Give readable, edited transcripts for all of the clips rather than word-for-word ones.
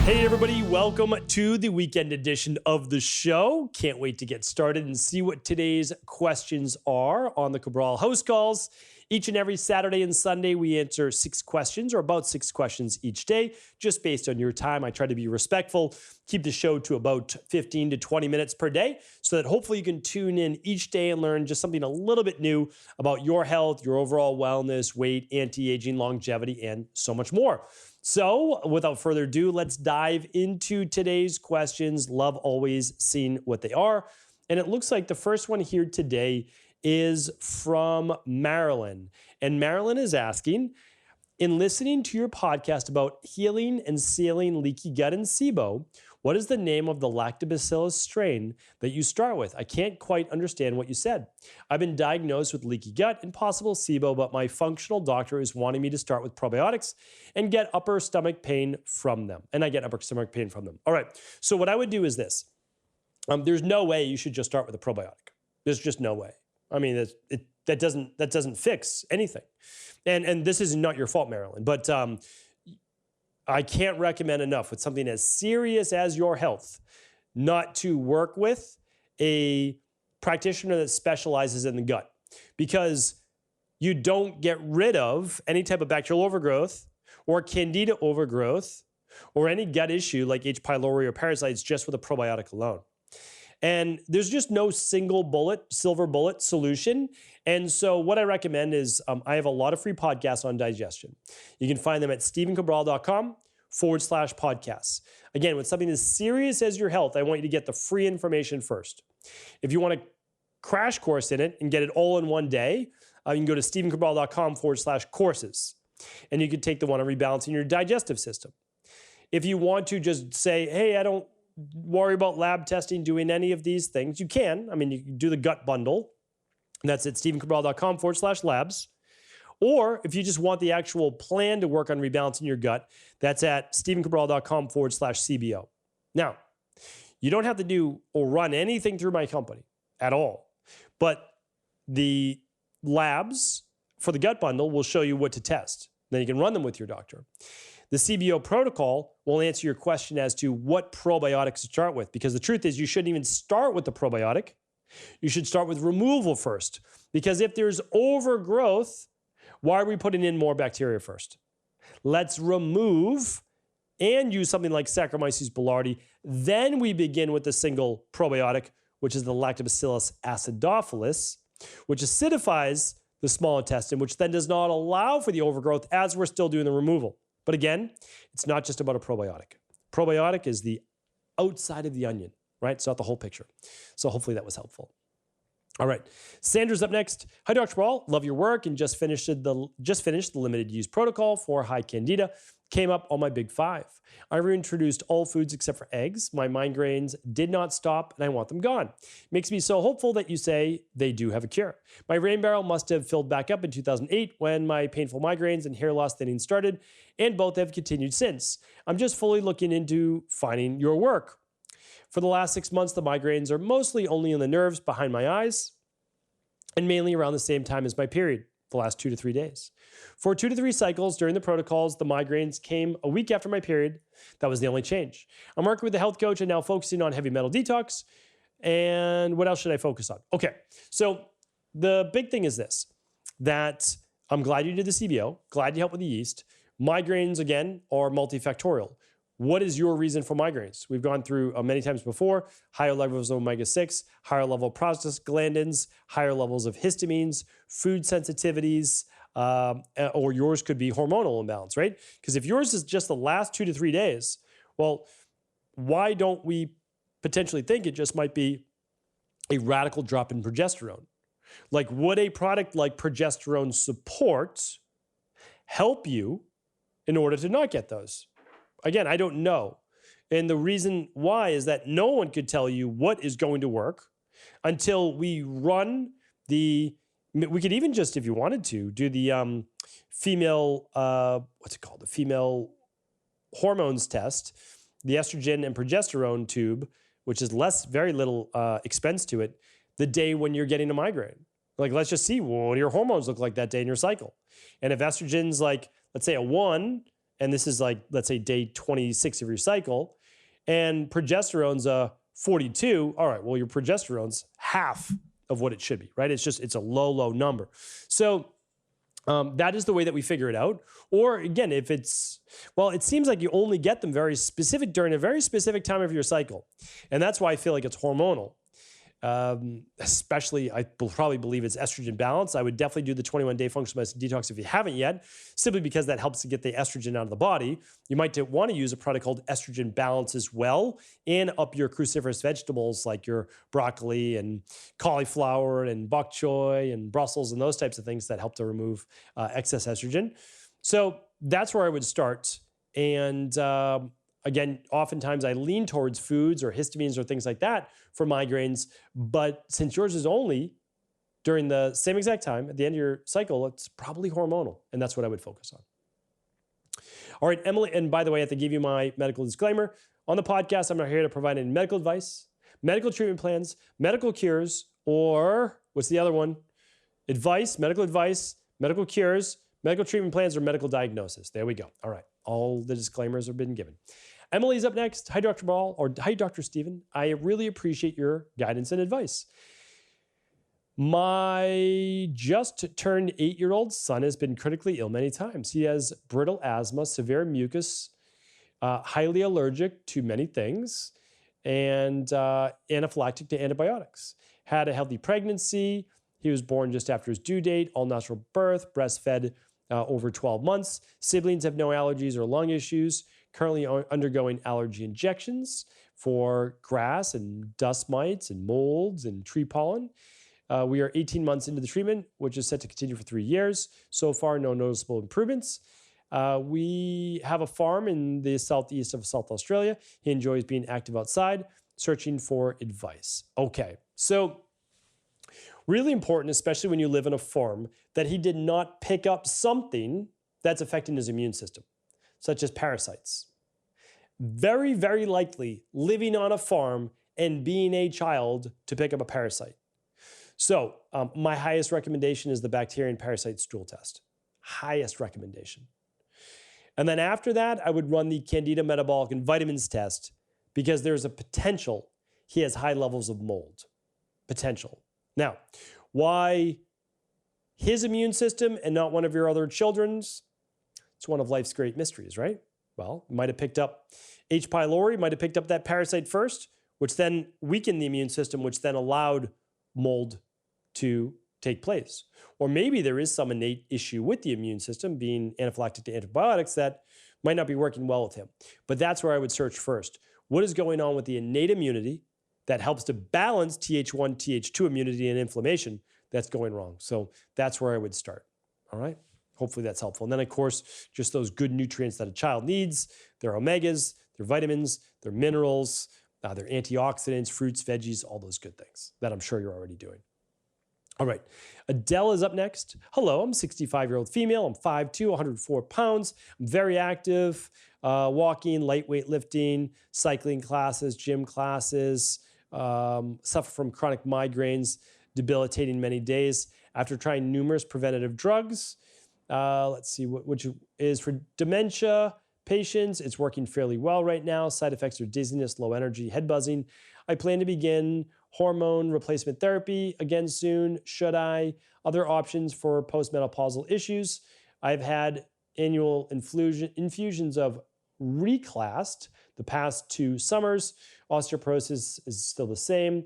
Hey everybody, welcome to the weekend edition of the show. Can't wait to get started and see what today's questions are on the Cabral HouseCalls. Each and every Saturday and Sunday, we answer 6 questions or about 6 questions each day, just based on your time. I try to be respectful, keep the show to about 15 to 20 minutes per day so that hopefully you can tune in each day and learn just something a little bit new about your health, your overall wellness, weight, anti-aging, longevity, and so much more. So without further ado, let's dive into today's questions. Love always seeing what they are. And it looks like the first one here today is from Marilyn. And Marilyn is asking, in listening to your podcast about healing and sealing leaky gut and SIBO, what is the name of the lactobacillus strain that you start with? I can't quite understand what you said. I've been diagnosed with leaky gut and possible SIBO, but my functional doctor is wanting me to start with probiotics and get upper stomach pain from them. And I get upper stomach pain from them. All right. So what I would do is this. There's no way you should just start with a probiotic. There's just no way. I mean, that doesn't fix anything. And this is not your fault, Marilyn, but I can't recommend enough with something as serious as your health not to work with a practitioner that specializes in the gut, because you don't get rid of any type of bacterial overgrowth or candida overgrowth or any gut issue like H. pylori or parasites just with a probiotic alone. And there's just no single bullet, silver bullet solution. And so what I recommend is I have a lot of free podcasts on digestion. You can find them at stephencabral.com/podcasts. Again, with something as serious as your health, I want you to get the free information first. If you want to crash course in it and get it all in one day, you can go to stephencabral.com/courses. And you can take the one on rebalancing your digestive system. If you want to just say, hey, I don't worry about lab testing, doing any of these things, you can. I mean, you can do the gut bundle, and that's at stephencabral.com/labs. Or if you just want the actual plan to work on rebalancing your gut, that's at stephencabral.com/CBO. Now, you don't have to do or run anything through my company at all, but the labs for the gut bundle will show you what to test. Then you can run them with your doctor. The CBO protocol will answer your question as to what probiotics to start with, because the truth is you shouldn't even start with the probiotic. You should start with removal first, because if there's overgrowth, why are we putting in more bacteria first? Let's remove and use something like Saccharomyces boulardii. Then we begin with the single probiotic, which is the Lactobacillus acidophilus, which acidifies the small intestine, which then does not allow for the overgrowth as we're still doing the removal. But again, it's not just about a probiotic. Probiotic is the outside of the onion, right? It's not the whole picture. So hopefully that was helpful. All right, Sandra's up next. Hi, Dr. Cabral. Love your work and just finished the limited use protocol for high candida. Came up on my big 5. I reintroduced all foods except for eggs. My migraines did not stop and I want them gone. Makes me so hopeful that you say they do have a cure. My rain barrel must have filled back up in 2008 when my painful migraines and hair loss thinning started, and both have continued since. I'm just fully looking into finding your work. For the last 6 months, the migraines are mostly only in the nerves behind my eyes and mainly around the same time as my period, the last 2 to 3 days. For 2 to 3 cycles during the protocols, the migraines came a week after my period. That was the only change. I'm working with a health coach and now focusing on heavy metal detox. And what else should I focus on? Okay, so the big thing is this, that I'm glad you did the CBO, glad you helped with the yeast. Migraines, again, are multifactorial. What is your reason for migraines? We've gone through many times before, higher levels of omega-6, higher level of prostaglandins, higher levels of histamines, food sensitivities, or yours could be hormonal imbalance, right? Because if yours is just the last 2 to 3 days, well, why don't we potentially think it just might be a radical drop in progesterone? Like, would a product like progesterone support help you in order to not get those? Again, I don't know. And the reason why is that no one could tell you what is going to work until we run we could even just, if you wanted to, do the female, what's it called? The female hormones test, the estrogen and progesterone tube, which is very little expense to it, the day when you're getting a migraine. Like, let's just see what do your hormones look like that day in your cycle. And if estrogen's like, let's say a 1 and this is like, let's say day 26 of your cycle, and progesterone's 42, all right, well, your progesterone's half of what it should be, right? It's a low, low number. So that is the way that we figure it out. Or again, if it seems like you only get them very specific during a very specific time of your cycle. And that's why I feel like it's hormonal. Especially, I probably believe it's estrogen balance. I would definitely do the 21-day functional medicine detox if you haven't yet, simply because that helps to get the estrogen out of the body. You might want to use a product called estrogen balance as well, and up your cruciferous vegetables like your broccoli and cauliflower and bok choy and Brussels and those types of things that help to remove excess estrogen. So that's where I would start. And again, oftentimes I lean towards foods or histamines or things like that for migraines. But since yours is only during the same exact time at the end of your cycle, it's probably hormonal. And that's what I would focus on. All right, Emily. And by the way, I have to give you my medical disclaimer. On the podcast, I'm not here to provide any medical advice, medical treatment plans, medical cures, or what's the other one? Medical advice, medical cures, medical treatment plans, or medical diagnosis. There we go. All right. All the disclaimers have been given. Emily's up next. Hi, Dr. Ball, or hi, Dr. Stephen. I really appreciate your guidance and advice. My just turned 8-year-old son has been critically ill many times. He has brittle asthma, severe mucus, highly allergic to many things, and anaphylactic to antibiotics. Had a healthy pregnancy. He was born just after his due date, all natural birth, breastfed over 12 months. Siblings have no allergies or lung issues. Currently undergoing allergy injections for grass and dust mites and molds and tree pollen. We are 18 months into the treatment, which is set to continue for 3 years. So far, no noticeable improvements. We have a farm in the southeast of South Australia. He enjoys being active outside, searching for advice. Okay, so really important, especially when you live on a farm, that he did not pick up something that's affecting his immune system, such as parasites. Very, very likely living on a farm and being a child to pick up a parasite. So my highest recommendation is the bacteria and parasite stool test. Highest recommendation. And then after that, I would run the Candida metabolic and vitamins test because there's a potential he has high levels of mold. Potential. Now, why his immune system and not one of your other children's? It's one of life's great mysteries, right? Well, might have picked up H. pylori, might have picked up that parasite first, which then weakened the immune system, which then allowed mold to take place. Or maybe there is some innate issue with the immune system, being anaphylactic to antibiotics, that might not be working well with him. But that's where I would search first. What is going on with the innate immunity that helps to balance Th1, Th2 immunity and inflammation that's going wrong? So that's where I would start. All right. Hopefully that's helpful. And then, of course, just those good nutrients that a child needs, their omegas, their vitamins, their minerals, their antioxidants, fruits, veggies, all those good things that I'm sure you're already doing. All right. Adele is up next. Hello, I'm a 65-year-old female. I'm 5'2", 104 pounds. I'm very active, walking, lightweight lifting, cycling classes, gym classes, suffer from chronic migraines, debilitating many days. After trying numerous preventative drugs, let's see, which is for dementia patients. It's working fairly well right now. Side effects are dizziness, low energy, head buzzing. I plan to begin hormone replacement therapy again soon. Should I? Other options for postmenopausal issues. I've had annual infusions of Reclast the past 2 summers. Osteoporosis is still the same.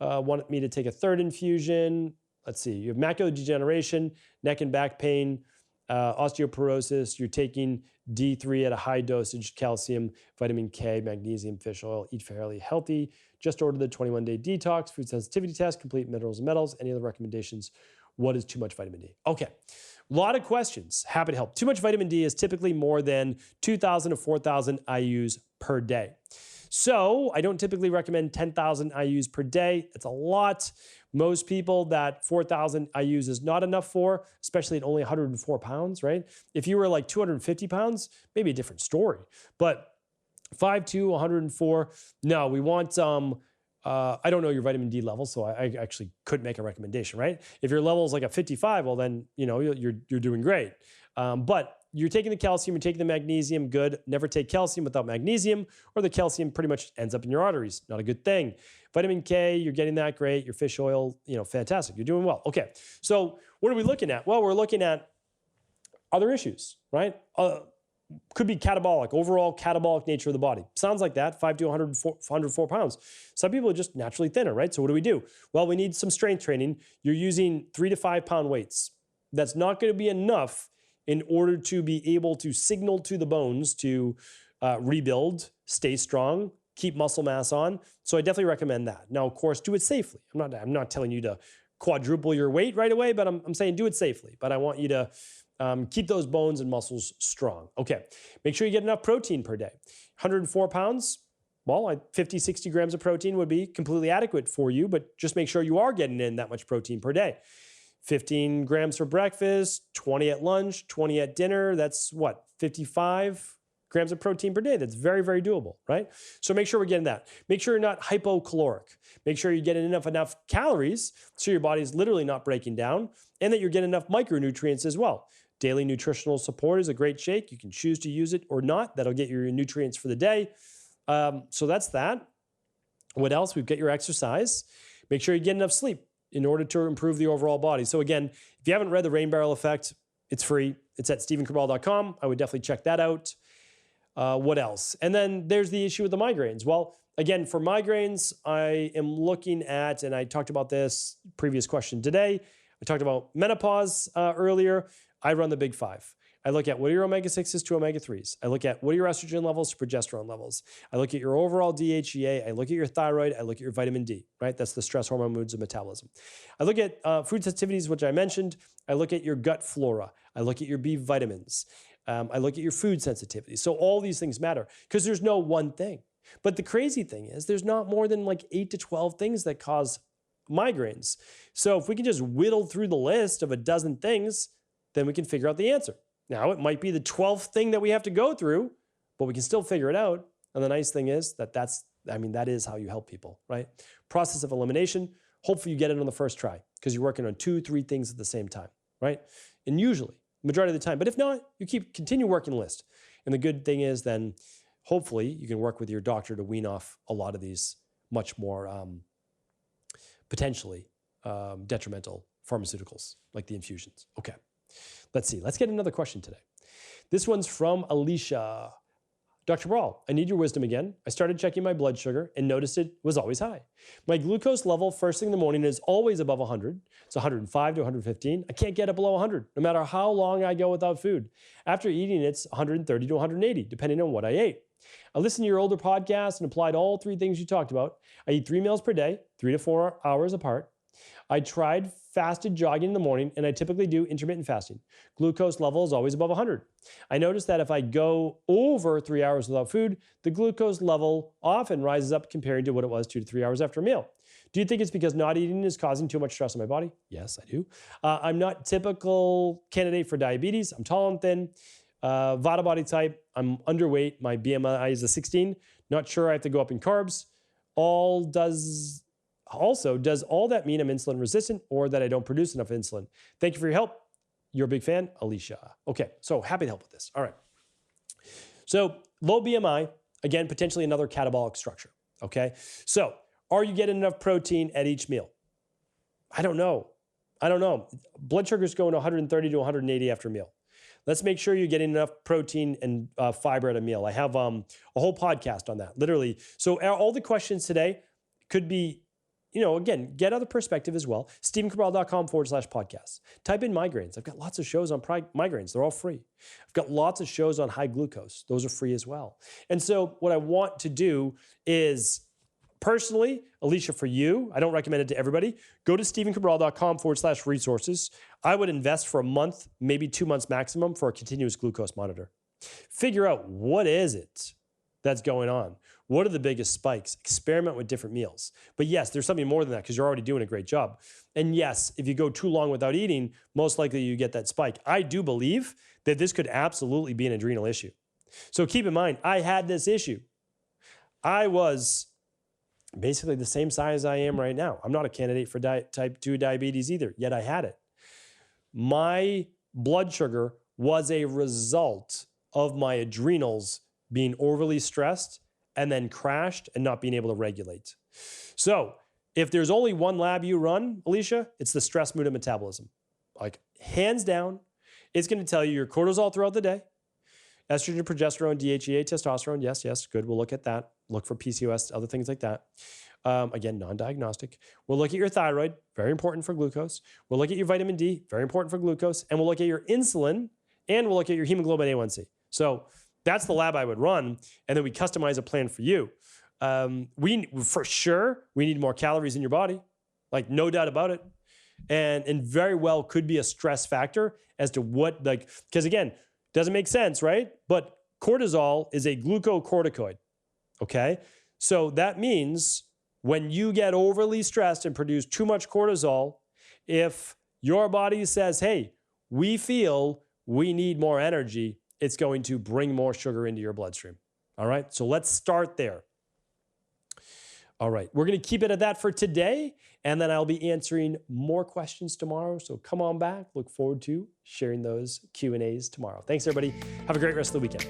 Wanted me to take a 3rd infusion. Let's see, you have macular degeneration, neck and back pain, osteoporosis. You're taking D3 at a high dosage, calcium, vitamin K, magnesium, fish oil, eat fairly healthy. Just ordered the 21-day detox, food sensitivity test, complete minerals and metals. Any other recommendations? What is too much vitamin D? Okay, a lot of questions. Happy to help. Too much vitamin D is typically more than 2,000 to 4,000 IUs per day. So I don't typically recommend 10,000 IUs per day. It's a lot. Most people, that 4,000 IUs is not enough for, especially at only 104 pounds, right? If you were like 250 pounds, maybe a different story. But 5'2", 104, no, we want I don't know your vitamin D level, so I actually couldn't make a recommendation, right? If your level is like a 55, well then, you're doing great. But you're taking the calcium, you're taking the magnesium, good. Never take calcium without magnesium, or the calcium pretty much ends up in your arteries. Not a good thing. Vitamin K, you're getting that, great. Your fish oil, fantastic. You're doing well. Okay, so what are we looking at? Well, we're looking at other issues, right? Could be catabolic, overall catabolic nature of the body. Sounds like that, 5 to 104 pounds. Some people are just naturally thinner, right? So what do we do? Well, we need some strength training. You're using 3 to 5 pound weights. That's not going to be enough in order to be able to signal to the bones to rebuild, stay strong, keep muscle mass on. So I definitely recommend that. Now, of course, do it safely. I'm not telling you to quadruple your weight right away, but I'm saying do it safely. But I want you to keep those bones and muscles strong. Okay, make sure you get enough protein per day. 104 pounds, well, 50, 60 grams of protein would be completely adequate for you, but just make sure you are getting in that much protein per day. 15 grams for breakfast, 20 at lunch, 20 at dinner. That's what, 55 grams of protein per day. That's very, very doable, right? So make sure we're getting that. Make sure you're not hypocaloric. Make sure you're getting enough calories so your body's literally not breaking down, and that you're getting enough micronutrients as well. Daily nutritional support is a great shake. You can choose to use it or not. That'll get you your nutrients for the day. So that's that. What else? We've got your exercise. Make sure you get enough sleep in order to improve the overall body. So again, if you haven't read The Rain Barrel Effect, it's free. It's at stephencabral.com. I would definitely check that out. What else? And then there's the issue with the migraines. Well, again, for migraines, I am looking at, and I talked about this previous question today, I talked about menopause earlier. I run the big 5. I look at what are your omega-6s to omega-3s. I look at what are your estrogen levels to progesterone levels. I look at your overall DHEA. I look at your thyroid. I look at your vitamin D, right? That's the stress hormone, moods, and metabolism. I look at food sensitivities, which I mentioned. I look at your gut flora. I look at your B vitamins. I look at your food sensitivity. So all these things matter because there's no one thing. But the crazy thing is there's not more than like 8 to 12 things that cause migraines. So if we can just whittle through the list of a dozen things, then we can figure out the answer. Now, it might be the 12th thing that we have to go through, but we can still figure it out. And the nice thing is that that is how you help people, right? Process of elimination. Hopefully you get it on the first try because you're working on 2, 3 things at the same time, right? And usually, majority of the time, but if not, you continue working the list. And the good thing is then hopefully you can work with your doctor to wean off a lot of these much more potentially detrimental pharmaceuticals like the infusions. Okay. Let's see. Let's get another question today. This one's from Alicia. Dr. Cabral, I need your wisdom again. I started checking my blood sugar and noticed it was always high. My glucose level first thing in the morning is always above 100. It's 105 to 115. I can't get it below 100, no matter how long I go without food. After eating, it's 130 to 180, depending on what I ate. I listened to your older podcast and applied all 3 things you talked about. I eat 3 meals per day, 3 to 4 hours apart. I tried fasted jogging in the morning, and I typically do intermittent fasting. Glucose level is always above 100. I noticed that if I go over 3 hours without food, the glucose level often rises up compared to what it was 2 to 3 hours after a meal. Do you think it's because not eating is causing too much stress on my body? Yes, I do. I'm not typical candidate for diabetes. I'm tall and thin. Vata body type. I'm underweight. My BMI is a 16. Not sure I have to go up in carbs. Also, does all that mean I'm insulin resistant or that I don't produce enough insulin? Thank you for your help. You're a big fan, Alicia. Okay, so happy to help with this. All right. So low BMI, again, potentially another catabolic structure. Okay, so are you getting enough protein at each meal? I don't know. Blood sugar's going 130 to 180 after a meal. Let's make sure you're getting enough protein and fiber at a meal. I have a whole podcast on that, literally. So all the questions today could be, again, get other perspective as well. stephencabral.com/podcasts. Type in migraines. I've got lots of shows on migraines. They're all free. I've got lots of shows on high glucose. Those are free as well. And so what I want to do is, personally, Alicia, for you, I don't recommend it to everybody, go to stephencabral.com/resources. I would invest for a month, maybe 2 months maximum for a continuous glucose monitor. Figure out what is it that's going on. What are the biggest spikes? Experiment with different meals. But yes, there's something more than that because you're already doing a great job. And yes, if you go too long without eating, most likely you get that spike. I do believe that this could absolutely be an adrenal issue. So keep in mind, I had this issue. I was basically the same size I am right now. I'm not a candidate for type 2 diabetes either, yet I had it. My blood sugar was a result of my adrenals being overly stressed and then crashed and not being able to regulate. So if there's only one lab you run, Alicia, it's the stress, mood, and metabolism. Like hands down, it's going to tell you your cortisol throughout the day, estrogen, progesterone, DHEA, testosterone. Yes, yes, good. We'll look at that. Look for PCOS, other things like that. Again, non-diagnostic. We'll look at your thyroid, very important for glucose. We'll look at your vitamin D, very important for glucose. And we'll look at your insulin, and we'll look at your hemoglobin A1C. So that's the lab I would run, and then we customize a plan for you. For sure, we need more calories in your body, like no doubt about it. And very well could be a stress factor as to what, like, because again, doesn't make sense, right? But cortisol is a glucocorticoid, okay? So that means when you get overly stressed and produce too much cortisol, if your body says, hey, we feel we need more energy, it's going to bring more sugar into your bloodstream. All right, so let's start there. All right, we're going to keep it at that for today, and then I'll be answering more questions tomorrow. So come on back. Look forward to sharing those Q&As tomorrow. Thanks, everybody. Have a great rest of the weekend.